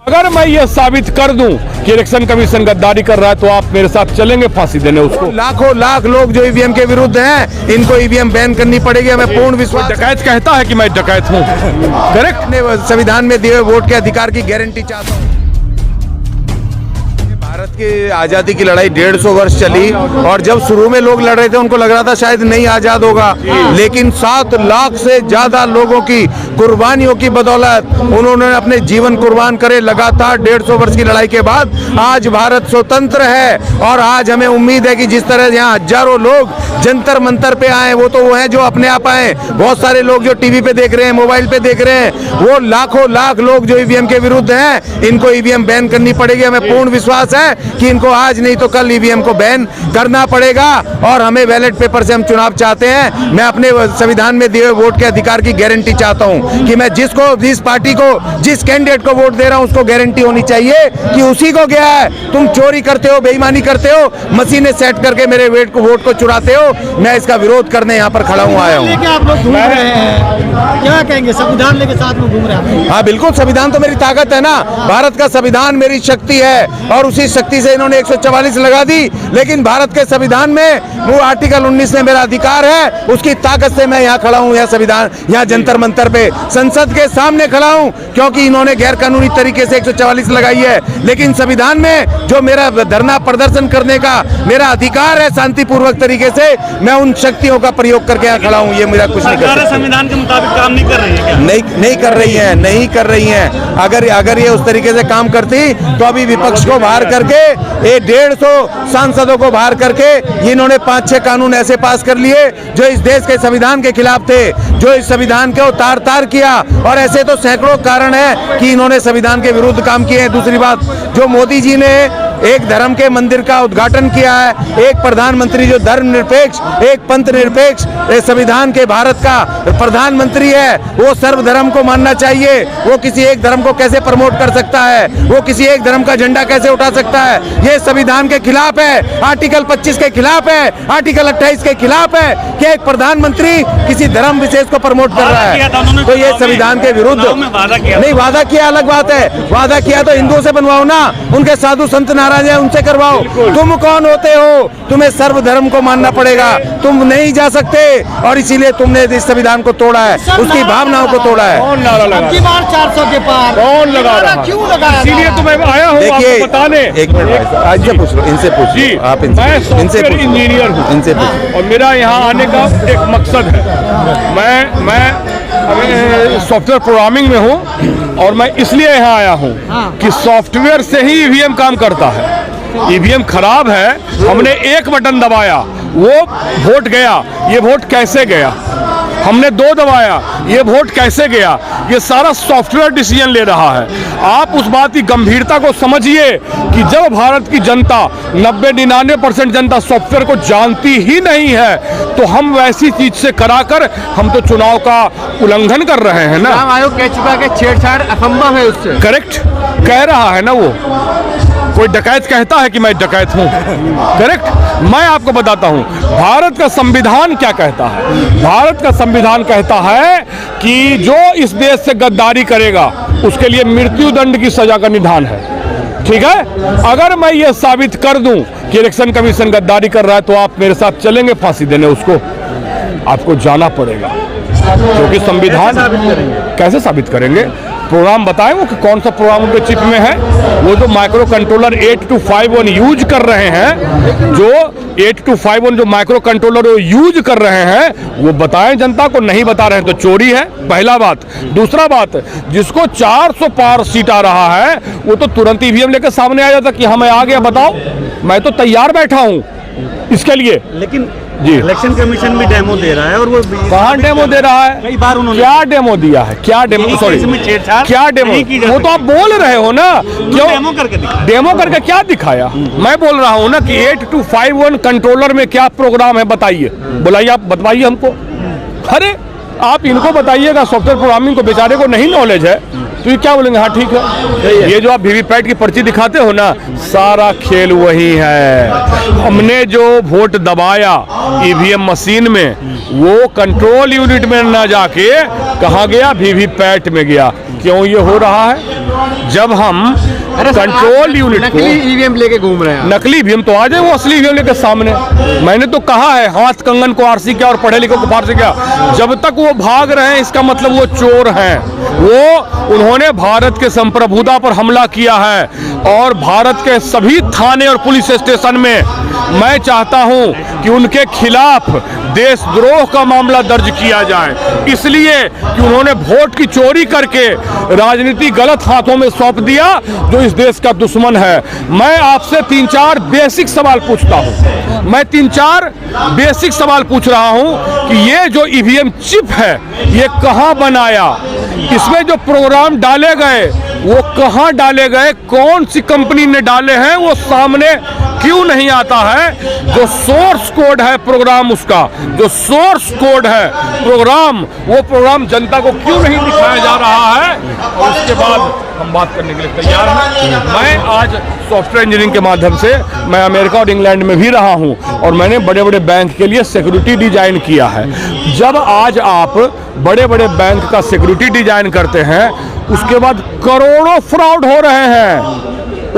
अगर मैं ये साबित कर दूं कि इलेक्शन कमीशन गद्दारी कर रहा है तो आप मेरे साथ चलेंगे फांसी देने उसको? लाखों लाख लोग जो ईवीएम के विरुद्ध हैं, इनको ईवीएम बैन करनी पड़ेगी। हमें पूर्ण विश्वास। डकैत कहता है कि मैं डकैत हूं, करेक्ट? अपने संविधान में दिए हुए वोट के अधिकार की गारंटी चाहता हूँ। भारत की आजादी की लड़ाई 150 वर्ष चली और जब शुरू में लोग लड़ रहे थे उनको लग रहा था शायद नहीं आजाद होगा, लेकिन 7 लाख से ज्यादा लोगों की कुर्बानियों की बदौलत उन्होंने अपने जीवन कुर्बान करे। लगातार 150 वर्ष की लड़ाई के बाद आज भारत स्वतंत्र है और आज हमें उम्मीद है कि जिस तरह यहाँ हजारों लोग जंतर मंतर पे आए, वो तो वो हैं जो अपने आप आए। बहुत सारे लोग जो टीवी पे देख रहे हैं, मोबाइल पे देख रहे हैं, वो लाखों लाख लोग जो ईवीएम के विरुद्ध हैं, इनको ईवीएम बैन करनी पड़ेगी। हमें पूर्ण विश्वास है कि इनको आज नहीं तो कल ईवीएम को बैन करना पड़ेगा और हमें बैलेट पेपर से हम चुनाव चाहते हैं। मैं अपने संविधान में दिए हुए वोट के अधिकार की गारंटी चाहता हूं कि मैं जिस पार्टी को, जिस कैंडिडेट को वोट दे रहा हूं उसको गारंटी होनी चाहिए कि उसी को गया है। तुम चोरी करते हो, बेईमानी करते हो, मशीनें सेट करके मेरे वोट को चुराते हो। मैं इसका विरोध करने यहाँ पर खड़ा हूँ, आया हूँ। आप लोग घूम रहे हैं, क्या कहेंगे? संविधान लेके साथ में घूम रहे हैं? हाँ बिल्कुल, संविधान तो मेरी ताकत है ना। भारत का संविधान मेरी शक्ति है और उसी शक्ति से इन्होंने 144 लगा दी, लेकिन भारत के संविधान में वो आर्टिकल 19 में मेरा अधिकार है, उसकी ताकत से मैं यहाँ खड़ा हूँ। यहाँ संविधान, यहाँ जंतर मंतर पे संसद के सामने खड़ा हूँ क्योंकि इन्होंने गैर कानूनी तरीके से 144 लगाई है, लेकिन संविधान में जो मेरा धरना प्रदर्शन करने का मेरा अधिकार है शांतिपूर्वक तरीके से, मैं उन शक्तियों का प्रयोग करके यहाँ खड़ा हूँ। ये मेरा कुछ नहीं कर, संविधान के मुताबिक काम नहीं कर रही है क्या? नहीं कर रही है। अगर ये उस तरीके से काम करती तो अभी विपक्ष को बाहर करके, ये 150 सांसदों को बाहर करके इन्होंने 5-6 कानून ऐसे पास कर लिए जो इस देश के संविधान के खिलाफ थे, जो इस संविधान को तार-तार किया। और ऐसे तो सैकड़ों कारण है कि इन्होंने संविधान के विरुद्ध काम किए हैं। दूसरी बात, जो मोदी जी ने एक धर्म के मंदिर का उद्घाटन किया है, एक प्रधानमंत्री जो धर्मनिरपेक्ष, एक पंथ निरपेक्ष संविधान के भारत का प्रधानमंत्री है, वो सर्वधर्म को मानना चाहिए। वो किसी एक धर्म को कैसे प्रमोट कर सकता है? वो किसी एक धर्म का झंडा कैसे उठा सकता है? ये संविधान के खिलाफ है, आर्टिकल 25 के खिलाफ है, आर्टिकल 28 के खिलाफ है कि एक प्रधानमंत्री किसी धर्म विशेष को प्रमोट कर रहा है। तो ये संविधान के विरुद्ध नहीं, वादा किया अलग बात है। वादा किया तो हिंदुओं से बनवाओ ना, उनके साधु संत नाराज है उनसे करवाओ। तुम कौन होते हो? तुम्हें सर्वधर्म को मानना पड़ेगा, तुम नहीं जा सकते और इसीलिए तुमने इस संविधान को तोड़ा है, उसकी भावनाओं को तोड़ा है। कौन नारा लगा? 400 के पार कौन लगा रहा? क्यों लगाया? इसीलिए तो मैं आया हूँ आपको बताने। एक मिनट, इनसे पूछ लो, इनसे पूछ जी, लो आप। मैं सॉफ्टवेयर इंजीनियर हूँ, इनसे पूछ और मेरा यहाँ आने का एक मकसद है। मैं सॉफ्टवेयर प्रोग्रामिंग में हूँ और मैं इसलिए यहाँ आया हूँ कि सॉफ्टवेयर से ही ईवीएम काम करता है। ईवीएम खराब है, हमने एक बटन दबाया, वो वोट गया। ये वोट कैसे गया? हमने 2 दबाया, ये वोट कैसे गया? ये सारा सॉफ्टवेयर डिसीजन ले रहा है। आप उस बात की गंभीरता को समझिए कि जब भारत की जनता 90-99% जनता सॉफ्टवेयर को जानती ही नहीं है, तो हम वैसी चीज से कराकर हम तो चुनाव का उल्लंघन कर रहे हैं ना। चुनाव आयोग कह चुका है कि छेड़छाड़ असंभव है उससे। करेक्ट कह रहा है ना वो। कोई डकैत कहता है कि मैं डकैत हूं, करेक्ट? मैं आपको बताता हूं भारत का संविधान क्या कहता है। भारत का संविधान कहता है कि जो इस देश से गद्दारी करेगा उसके लिए मृत्यु दंड की सजा का निधान है। ठीक है? अगर मैं ये साबित कर दूं कि इलेक्शन कमीशन गद्दारी कर रहा है तो आप मेरे साथ चलेंगे फांसी देने उसको? आपको जाना पड़ेगा क्योंकि संविधान। कैसे साबित करेंगे? प्रोग्राम बताएं वो कि कौन सा प्रोग्राम उनके चिप में है। वो जो माइक्रो कंट्रोलर 8251 यूज कर रहे हैं, जो 8251 जो माइक्रो कंट्रोलर वो यूज कर रहे हैं, वो बताएं जनता को। नहीं बता रहे हैं तो चोरी है, पहला बात। दूसरा बात, जिसको 400 पार सीट आ रहा है वो तो तुरंत ईवीएम लेकर सामने आ जाता कि हमें आ गया, बताओ। मैं तो तैयार बैठा हूं इसके लिए। लेकिन जी, इलेक्शन कमीशन भी डेमो दे रहा है और वो कहाँ डेमो दे रहा है? कई बार उन्होंने क्या डेमो दिया है? क्या डेमो? सॉरी, क्या डेमो? वो तो आप बोल रहे हो ना, क्यों डेमो करके दिखाया? डेमो करके क्या दिखाया? मैं बोल रहा हूँ ना कि 8251 कंट्रोलर में क्या प्रोग्राम है, बताइए। बुलाइए, आप बताइए हमको। अरे आप इनको बताइएगा सॉफ्टवेयर प्रोग्रामिंग को, बेचारे को नहीं नॉलेज है, तो ये क्या बोलेंगे? हाँ ठीक है। ये जो आप वीवीपैट की पर्ची दिखाते हो ना, सारा खेल वही है। हमने जो वोट दबाया ईवीएम मशीन में, वो कंट्रोल यूनिट में ना जाके कहाँ गया? वीवीपैट में गया। क्यों ये हो रहा है? जब हम कंट्रोल यूनिट को नकली ईवीएम लेके घूम रहे हैं। नकली ईवीएम तो आ जाए वो असली ईवीएम लेके सामने। मैंने तो कहा है, हाथ कंगन को आरसी क्या और पढ़े लिखे को फारसी क्या। जब तक वो भाग रहे हैं, इसका मतलब वो चोर हैं। उन्होंने भारत के संप्रभुता पर हमला किया है और भारत के सभी थाने और पुलिस स्टेशन में मैं चाहता हूं कि उनके खिलाफ देशद्रोह का मामला दर्ज किया जाए, इसलिए कि उन्होंने वोट की चोरी करके राजनीति गलत हाथों में सौंप दिया जो इस देश का दुश्मन है। मैं आपसे 3-4 बेसिक सवाल पूछता हूं। मैं 3-4 बेसिक सवाल पूछ रहा हूं कि ये जो ईवीएम चिप है, ये कहां बनाया? इसमें जो प्रोग्राम डाले गए वो कहां डाले गए? कौन सी कंपनी ने डाले हैं? वो सामने क्यों नहीं आता है? जो सोर्स कोड है प्रोग्राम, उसका जो सोर्स कोड है प्रोग्राम, वो प्रोग्राम जनता को क्यों नहीं दिखाया जा रहा है? और उसके बाद हम बात करने के लिए तैयार हैं। मैं आज सॉफ्टवेयर इंजीनियरिंग के माध्यम से मैं अमेरिका और इंग्लैंड में भी रहा हूं और मैंने बड़े बड़े बैंक के लिए सिक्योरिटी डिजाइन किया है। जब आज आप बड़े बड़े बैंक का सिक्योरिटी डिजाइन करते हैं, उसके बाद करोड़ों फ्रॉड हो रहे हैं,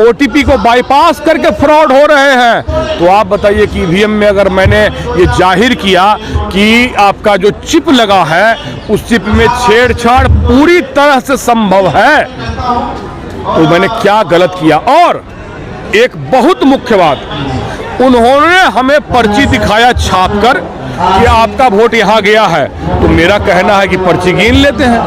ओटीपी को बाईपास करके फ्रॉड हो रहे हैं, तो आप बताइए कि ईवीएम में अगर मैंने ये जाहिर किया कि आपका जो चिप लगा है उस चिप में छेड़छाड़ पूरी तरह से संभव है, तो मैंने क्या गलत किया? और एक बहुत मुख्य बात, उन्होंने हमें पर्ची दिखाया छापकर कि आपका वोट यहां गया है, तो मेरा कहना है कि पर्ची गिन लेते हैं,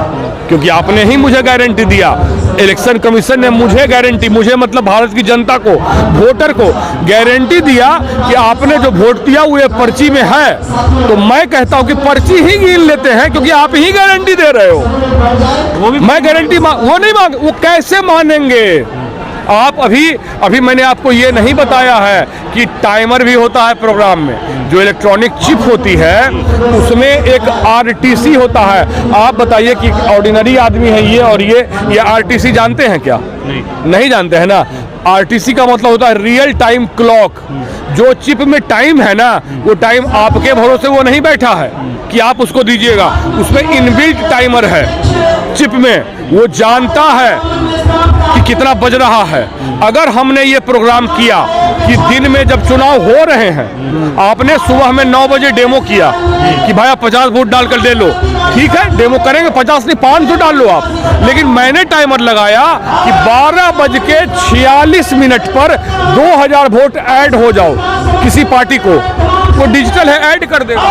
क्योंकि आपने ही मुझे गारंटी दिया। इलेक्शन कमीशन ने मुझे गारंटी, मुझे मतलब भारत की जनता को, वोटर को गारंटी दिया कि आपने जो वोट दिया वो ये पर्ची में है, तो मैं कहता हूं कि पर्ची ही गिन लेते हैं, क्योंकि आप ही गारंटी दे रहे हो। मैं गारंटी वो नहीं मांग, वो कैसे मानेंगे? आप अभी मैंने आपको ये नहीं बताया है कि टाइमर भी होता है प्रोग्राम में। जो इलेक्ट्रॉनिक चिप होती है उसमें एक आरटीसी होता है। आप बताइए कि ऑर्डिनरी आदमी है ये, और ये आरटीसी जानते हैं क्या? नहीं जानते हैं ना। आरटीसी का मतलब होता है रियल टाइम क्लॉक। जो चिप में टाइम है ना, वो टाइम आपके भरोसे वो नहीं बैठा है कि आप उसको दीजिएगा, उसमें इनबिल्ट टाइमर है चिप में, वो जानता है कि कितना बज रहा है। अगर हमने ये प्रोग्राम किया कि दिन में जब चुनाव हो रहे हैं, आपने सुबह में 9 बजे डेमो किया कि भाई आप 50 वोट डालकर ले लो, ठीक है डेमो करेंगे, 50 नहीं 500 डाल लो आप, लेकिन मैंने टाइमर लगाया कि 12:46 पर 2000 वोट ऐड हो जाओ किसी पार्टी को, वो डिजिटल है ऐड कर देगा।